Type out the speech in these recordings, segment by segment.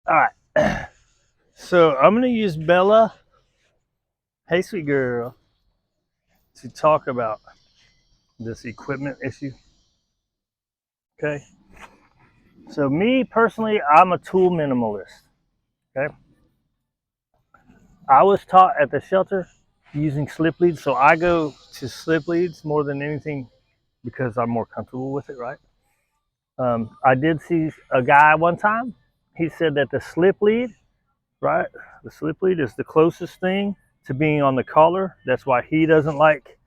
All right. So I'm going to use Bella, hey sweet girl, to talk about this equipment issue. Okay. So me personally, I'm a tool minimalist. Okay. I was taught at the shelter using slip leads, so I go to slip leads more than anything because I'm more comfortable with it, right? I did see a guy one time. He said that the slip lead, right? The slip lead is the closest thing to being on the collar. That's why he doesn't like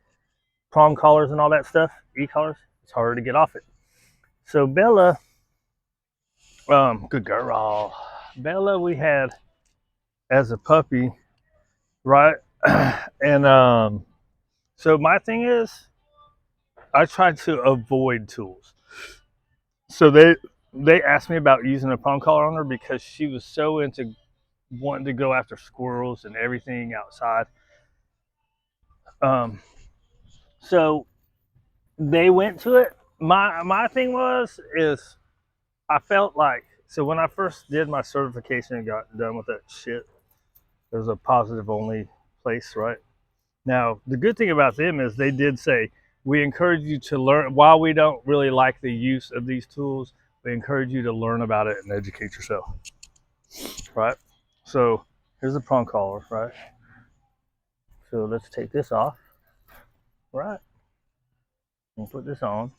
prong collars and all that stuff, e-collars. It's harder to get off it. So Bella, good girl. Bella, we had as a puppy, right? And so my thing is, I try to avoid tools. So they asked me about using a prong collar on her because she was so into wanting to go after squirrels and everything outside. Um, so they went to it. My thing was is I felt like so when I first did my certification and got done with that shit, there was a positive only place, right? Now the good thing about them is they did say we encourage you to learn. While we don't really like the use of these tools, we encourage you to learn about it and educate yourself, right? So here's the prong collar, right? So let's take this off, right? And put this on.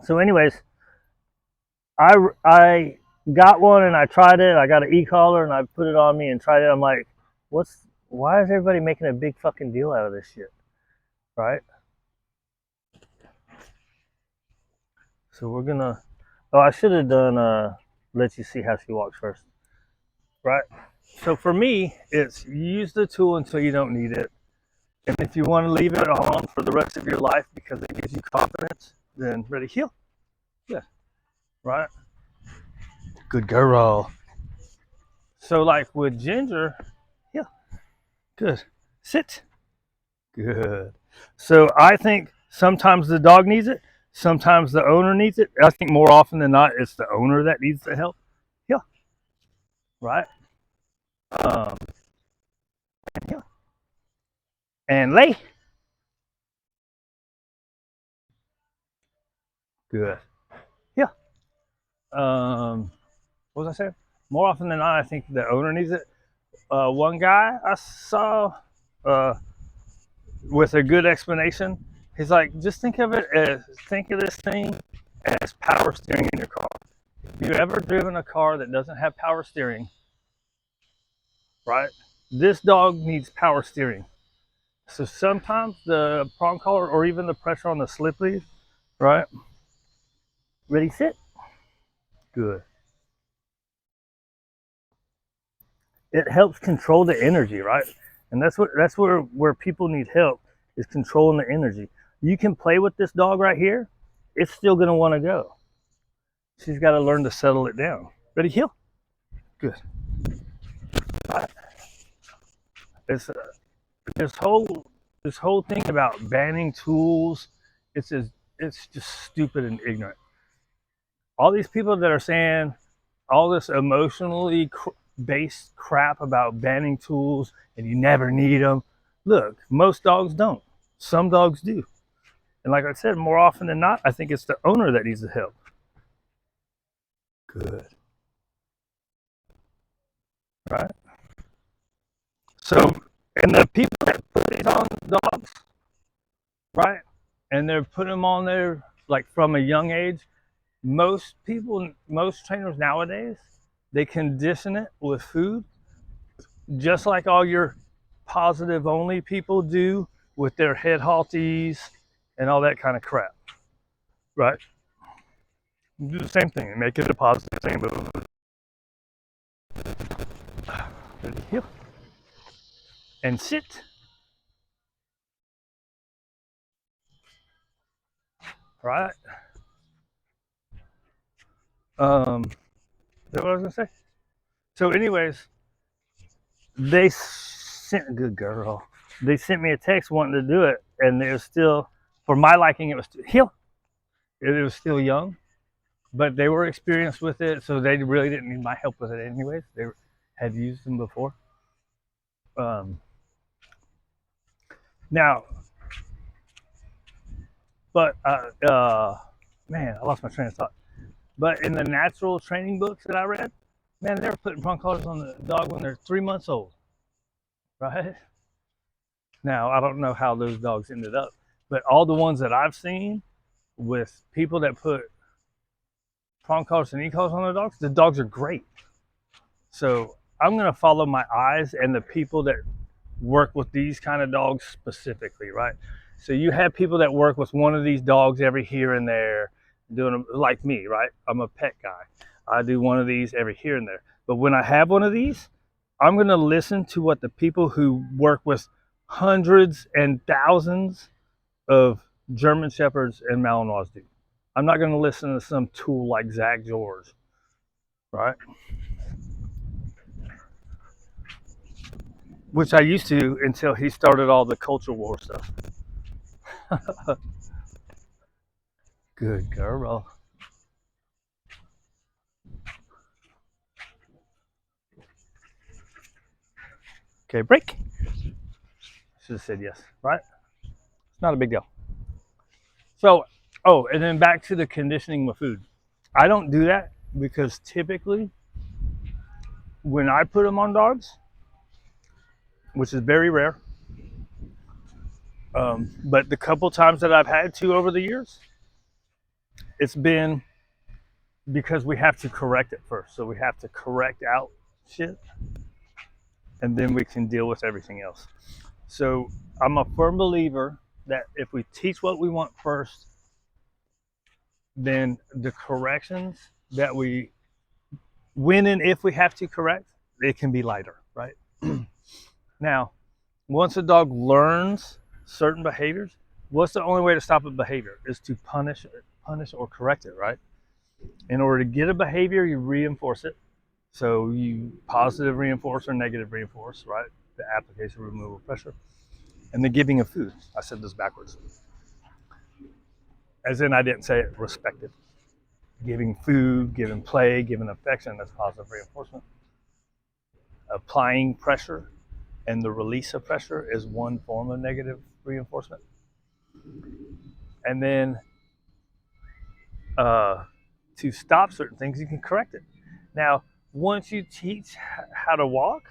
So, anyways, I got one and I tried it. I got an e-collar and I put it on me and tried it. I'm like, why is everybody making a big fucking deal out of this shit, right? So we're gonna. Oh, I should have done. Let you see how she walks first, right? So for me, it's use the tool until you don't need it, and if you want to leave it on for the rest of your life because it gives you confidence, then ready heel, yeah, right. Good girl. So like with Ginger, yeah, good. Sit. Good. So I think sometimes the dog needs it, sometimes the owner needs it. I think more often than not, it's the owner that needs the help. Yeah, right. Um, yeah. And lay. Good. Yeah. What was I saying? More often than not, I think the owner needs it. One guy I saw uh, with a good explanation, he's like, just think of this thing as power steering in your car. If you've ever driven a car that doesn't have power steering, right? This dog needs power steering. So sometimes the prong collar or even the pressure on the slip lead, right? Ready, sit. Good. It helps control the energy, right? And that's where people need help is controlling the energy. You can play with this dog right here. It's still gonna want to go. She's got to learn to settle it down. Ready, heel. Good. Right. It's this whole this whole thing about banning tools. It's just stupid and ignorant. All these people that are saying all this emotionally based crap about banning tools and you never need them. Look, most dogs don't. Some dogs do. And like I said, more often than not, I think it's the owner that needs the help. Good. Right? So, and the people that put these on dogs, right? And they're putting them on there like from a young age. Most trainers nowadays, they condition it with food, just like all your positive only people do with their head halties and all that kind of crap, right? Do the same thing and make it a positive thing. Ready, heel, and sit. Right. Is that what I was gonna say? So, anyways, they sent a good girl. They sent me a text wanting to do it, and it was still, for my liking, it was heel. It was still young, but they were experienced with it, so they really didn't need my help with it anyways. They had used them before. Um, now, but man, I lost my train of thought. But in the natural training books that I read, man, they were putting prong collars on the dog when they're 3 months old, right? Now, I don't know how those dogs ended up, but all the ones that I've seen with people that put prong collars and e-collars on the dogs are great. So I'm going to follow my eyes and the people that work with these kind of dogs specifically, right? So you have people that work with one of these dogs every here and there, doing them like me, right? I'm a pet guy. I do one of these every here and there. But when I have one of these, I'm going to listen to what the people who work with hundreds and thousands of German Shepherds and Malinois do. I'm not going to listen to some tool like Zach George, right? Which I used to until he started all the culture war stuff. Good girl. Okay, break. Should have said yes, right? It's not a big deal. So, oh, and then back to the conditioning with food. I don't do that because typically when I put them on dogs, which is very rare, but the couple times that I've had to over the years, it's been because we have to correct it first. So we have to correct out shit and then we can deal with everything else. So I'm a firm believer that if we teach what we want first, then the corrections that we, when and if we have to correct, it can be lighter, right? Now, once a dog learns certain behaviors, what's the only way to stop a behavior is to punish or correct it, right? In order to get a behavior, you reinforce it. So you positive reinforce or negative reinforce, right? The application, removal, pressure, and the giving of food. I said this backwards. As in, I didn't say it, respected. Giving food, giving play, giving affection, that's positive reinforcement. Applying pressure and the release of pressure is one form of negative reinforcement. And then to stop certain things, you can correct it. Now, once you teach how to walk,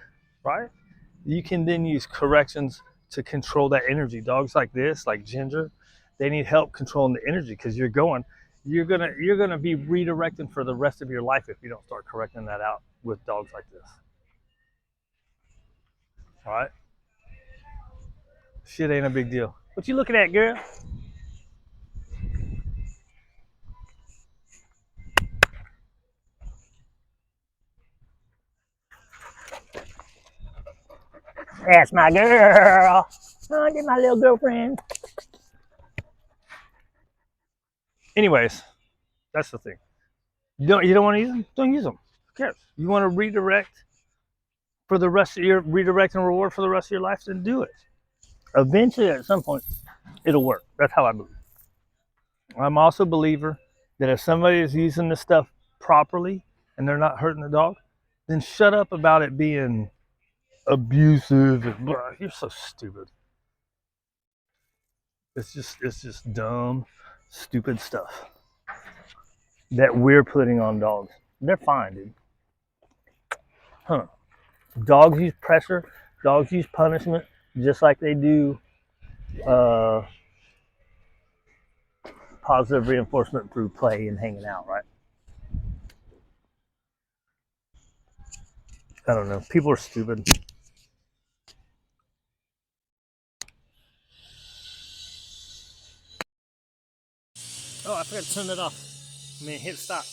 right, you can then use corrections to control that energy. Dogs like this, like Ginger, they need help controlling the energy because you're gonna be redirecting for the rest of your life if you don't start correcting that out with dogs like this. All right, shit ain't a big deal. What you looking at, girl? That's my girl. Oh, get my little girlfriend. Anyways, that's the thing. You don't want to use them? Don't use them. Who cares? You want to redirect for the rest of your redirect and reward for the rest of your life, then do it. Eventually, at some point, it'll work. That's how I believe. I'm also a believer that if somebody is using this stuff properly and they're not hurting the dog, then shut up about it being abusive. And blah. You're so stupid. It's just dumb, stupid stuff that we're putting on dogs. They're fine, dude. Huh. Dogs use pressure, dogs use punishment, just like they do uh, positive reinforcement through play and hanging out, right? I don't know. People are stupid. Oh, I forgot to turn that off. I mean, hit stop.